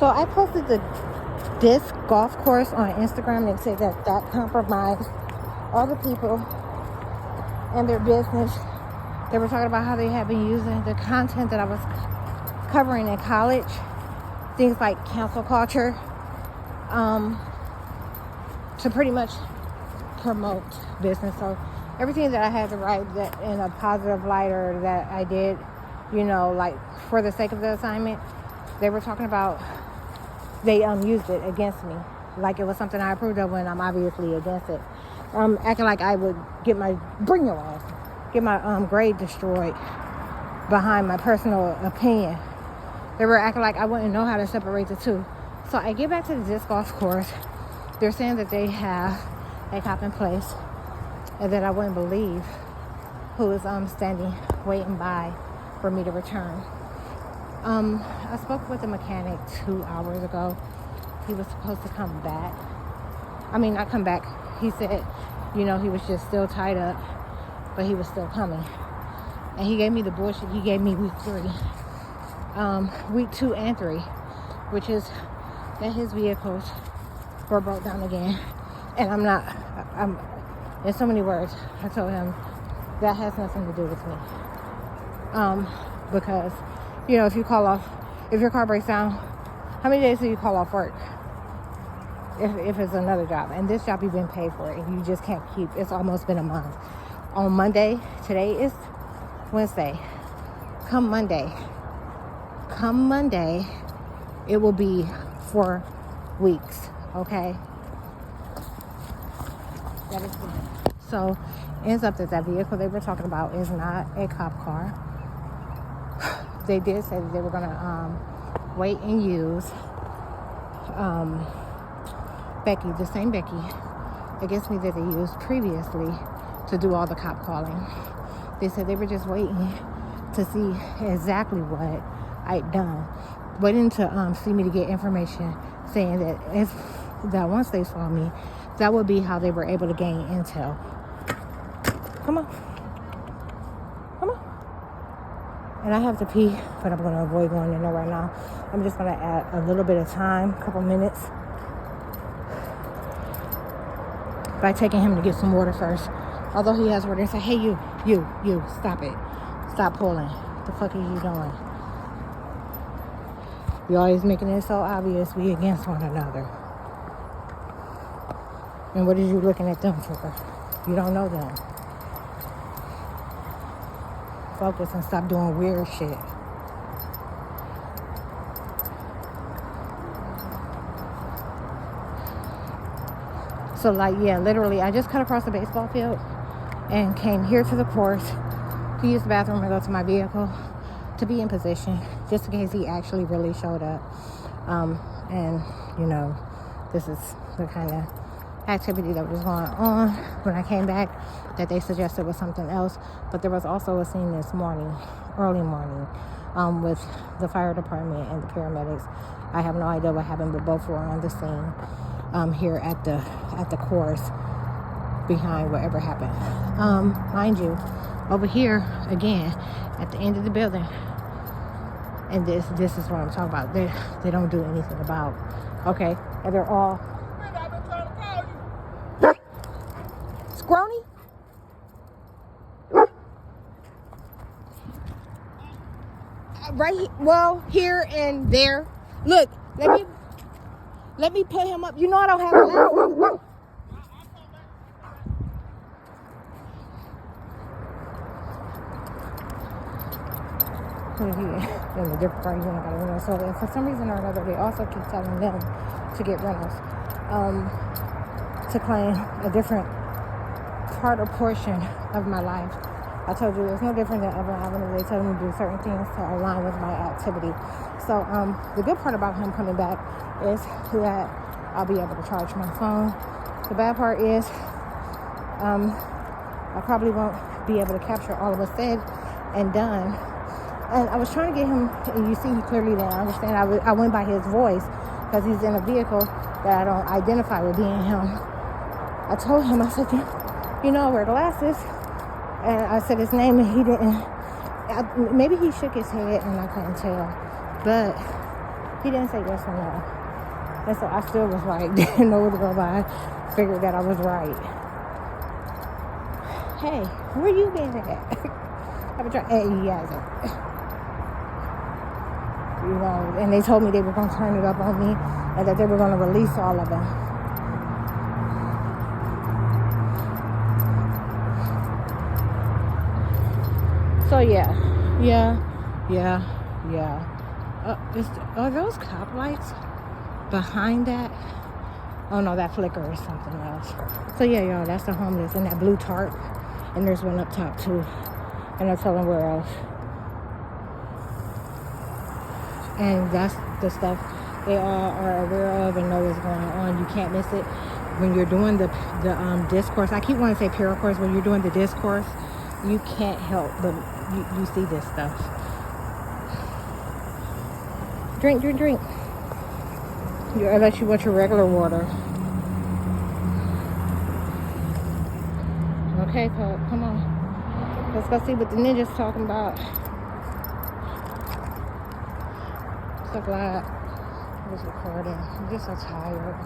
So I posted the disc golf course on Instagram and said that compromised all the people and their business. They were talking about how they had been using the content that I was covering in college, things like cancel culture, to pretty much promote business. So everything that I had to write that in a positive light, or that I did, like for the sake of the assignment, they were talking about they used it against me, like it was something I approved of when I'm obviously against it. Acting like I would get my grade destroyed behind my personal opinion. They were acting like I wouldn't know how to separate the two. So I get back to the disc golf course. They're saying that they have a cop in place, and that I wouldn't believe who is standing, waiting by for me to return. I spoke with the mechanic 2 hours ago. He was supposed to come back. Not come back. He said, he was just still tied up, but he was still coming. And he gave me the bullshit. He gave me week 3. Week 2 and 3, which is that his vehicles were broke down again. And I'm in so many words, I told him that has nothing to do with me. Because, if you call off, if your car breaks down, how many days do you call off work? If it's another job, and this job you've been paid for it, and you just can't keep, it's almost been a month. On Monday, today is Wednesday. Come Monday, it will be 4 weeks, okay? That is good. So, ends up that vehicle they were talking about is not a cop car. They did say that they were going to wait and use Becky, the same Becky, against me that they used previously to do all the cop calling. They said they were just waiting to see exactly what I'd done. Waiting to see me to get information, saying that once they saw me, that would be how they were able to gain intel. Come on. And I have to pee, but I'm going to avoid going in there right now. I'm just going to add a little bit of time, a couple minutes, by taking him to get some water first. Although he has water, and say, hey, you, stop it. Stop pulling. What the fuck are you doing? You're always making it so obvious we against one another. And what are you looking at them for? You don't know them. Focus and stop doing weird shit. So literally, I just cut across the baseball field and came here to the course to use the bathroom and go to my vehicle to be in position, just in case he actually really showed up. And this is the kind of activity that was going on when I came back that they suggested was something else. But there was also a scene this morning, early morning, with the fire department and the paramedics. I have no idea what happened, but both were on the scene here at the course behind whatever happened. Mind you, over here again at the end of the building, and this is what I'm talking about. They don't do anything about. Okay, and they're all scrawny. Right, here and there. Look, let me put him up. I don't have a loud. In a different part, I got a rental. So for some reason or another, they also keep telling them to get rentals, to claim a different part or portion of my life. I told you it's no different than other avenues. They tell me to do certain things to align with my activity. So the good part about him coming back is that I'll be able to charge my phone. The bad part is I probably won't be able to capture all of what's said and done. And I was trying to get him, and you see he clearly didn't understand. I went by his voice because he's in a vehicle that I don't identify with being him. I told him, I said, I wear glasses. And I said his name, and he didn't. Maybe he shook his head, and I couldn't tell. But He didn't say yes or no. And so I still was like, didn't know what to go by. Figured that I was right. Hey, where you been at? I've been trying, and he hasn't. You know, and they told me they were going to turn it up on me and that they were going to release all of them. So yeah. Are those cop lights behind that? Oh no, that flicker is something else. So yeah, y'all, that's the homeless in that blue tarp. And there's one up top too. And I'll tell them where else. And that's the stuff they all are aware of and know what's going on. You can't miss it. When you're doing the discourse, I keep wanting to say paracourse. When you're doing the discourse, you can't help but you see this stuff. Drink. Unless you want your regular water. Okay, Pup, come on. Let's go see what the ninja's talking about. So glad I was recording. I'm just so tired.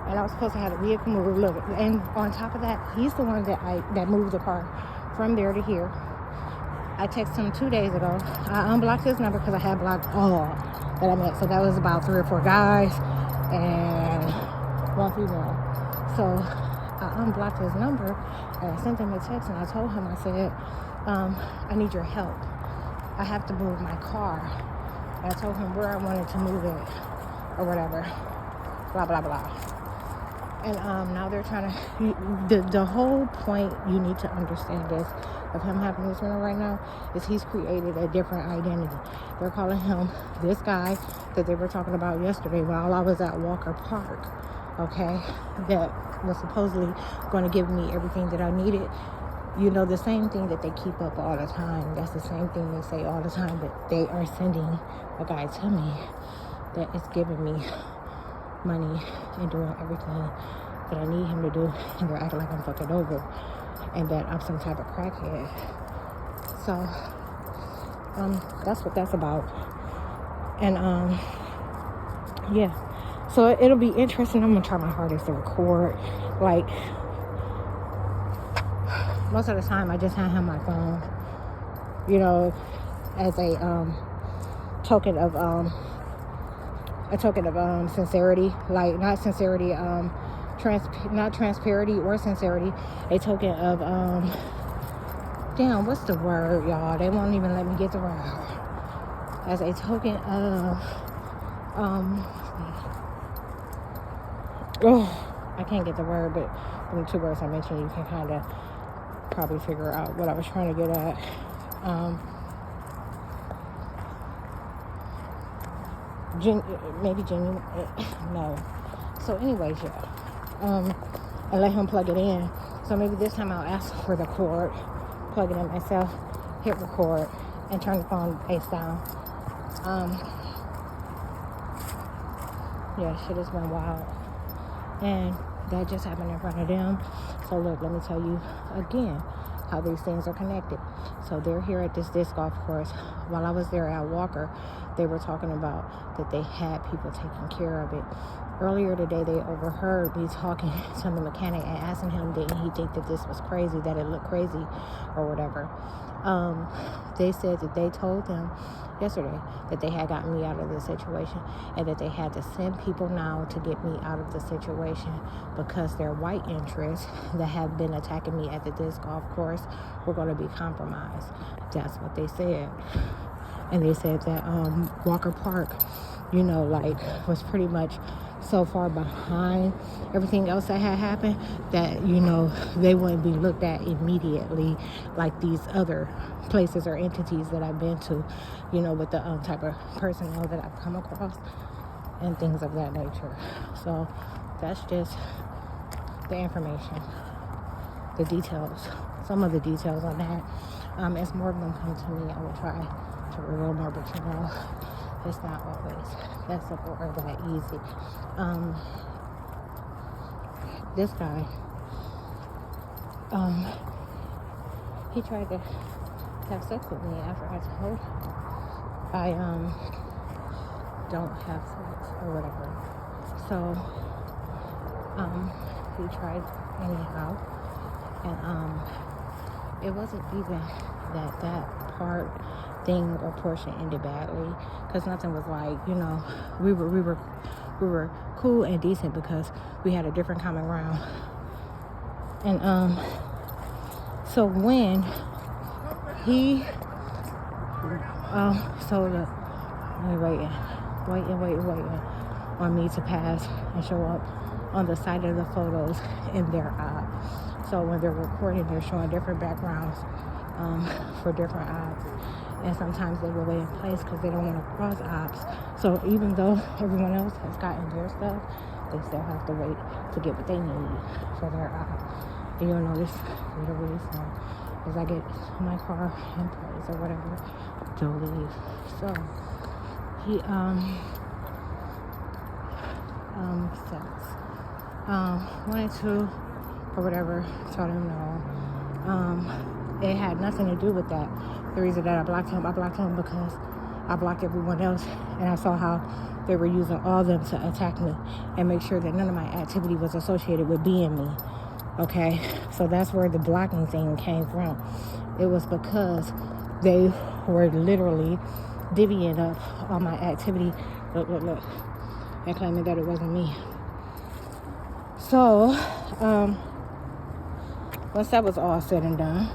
And I was supposed to have the vehicle move. Look, and on top of that, he's the one that moved the car from there to here. I texted him 2 days ago. I unblocked his number because I had blocked all that I met. So that was about 3 or 4 guys and 1 female. So I unblocked his number and I sent him a text and I told him, I said, I need your help. I have to move my car. And I told him where I wanted to move it or whatever. Blah, blah, blah. And now they're trying to, the whole point you need to understand this, of him having this rental right now, is he's created a different identity. They're calling him this guy that they were talking about yesterday while I was at Walker Park, okay, that was supposedly going to give me everything that I needed. You know, the same thing that they keep up all the time. That's the same thing they say all the time, that they are sending a guy to me that is giving me money and doing everything that I need him to do, and they're acting like I'm fucking over and that I'm some type of crackhead. So that's what that's about. And yeah, so it'll be interesting. I'm gonna try my hardest to record. Like, most of the time I just hand him my phone, you know, as a token of sincerity. Like, not sincerity, not transparency or sincerity, a token of damn, what's the word, y'all? They won't even let me get the word out. As a token of I can't get the word, but from the 2 words I mentioned, you can kind of probably figure out what I was trying to get at. Maybe genuine. No. So anyways, yeah. And let him plug it in. So maybe this time I'll ask for the cord, plug it in myself, hit record, and turn the phone face down. Yeah, shit has been wild. And that just happened in front of them. So look, let me tell you again how these things are connected. So they're here at this disc golf course. While I was there at Walker, they were talking about that they had people taking care of it. Earlier today, they overheard me talking to the mechanic and asking him, didn't he think that this was crazy, that it looked crazy or whatever. They said that they told them yesterday that they had gotten me out of the situation and that they had to send people now to get me out of the situation because their white interests that have been attacking me at the disc golf course were going to be compromised. That's what they said. And they said that Walker Park, you know, like, was pretty much so far behind everything else that had happened that, you know, they wouldn't be looked at immediately like these other places or entities that I've been to, you know, with the type of personnel that I've come across and things of that nature. So that's just the information, the details, some of the details on that. As more of them come to me, I will try to reveal more, but you know, it's not always that simple or that easy. This guy, he tried to have sex with me after I told him. I don't have sex or whatever. So he tried anyhow, and it wasn't even that part thing or portion ended badly, because nothing was like, you know, we were cool and decent because we had a different common ground. And so when he waiting on me to pass and show up on the side of the photos in their eye. So when they're recording, they're showing different backgrounds for different ops, and sometimes they will wait in place because they don't want to cross ops. So even though everyone else has gotten their stuff, they still have to wait to get what they need for their op. And you'll notice literally, so as I get my car in place or whatever, they'll leave. So he sex wanted to or whatever, told him no. It had nothing to do with that. The reason that I blocked him because I blocked everyone else, and I saw how they were using all of them to attack me and make sure that none of my activity was associated with being me. Okay, so that's where the blocking thing came from. It was because they were literally divvying up all my activity, look, and claiming that it wasn't me. So, once that was all said and done,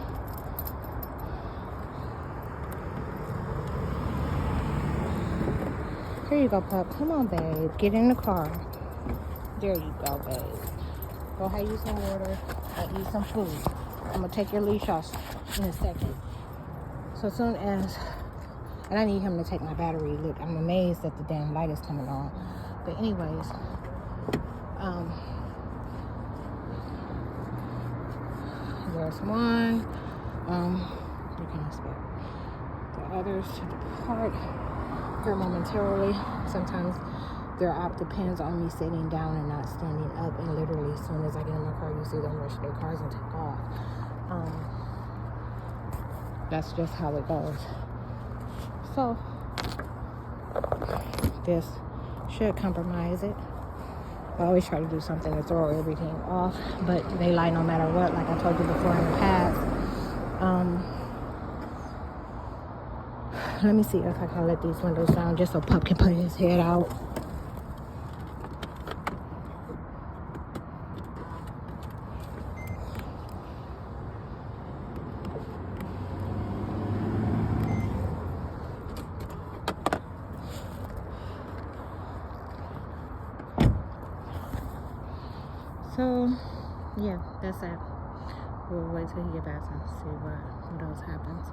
here you go, pup. Come on, babe. Get in the car. There you go, babe. Go have you some water and eat some food. I'm going to take your leash off in a second. So soon as... And I need him to take my battery. Look, I'm amazed that the damn light is coming on. But anyways, there's one. You can expect the others to depart here momentarily. Sometimes their op depends on me sitting down and not standing up. And literally, as soon as I get in my car, you see them rush their cars and take off. That's just how it goes. So, this should compromise it. I always try to do something to throw everything off, but they lie no matter what, like I told you before in the past. Let me see if I can let these windows down just so Pup can put his head out. So, yeah, that's it. We'll wait till he gets back and see what else happens.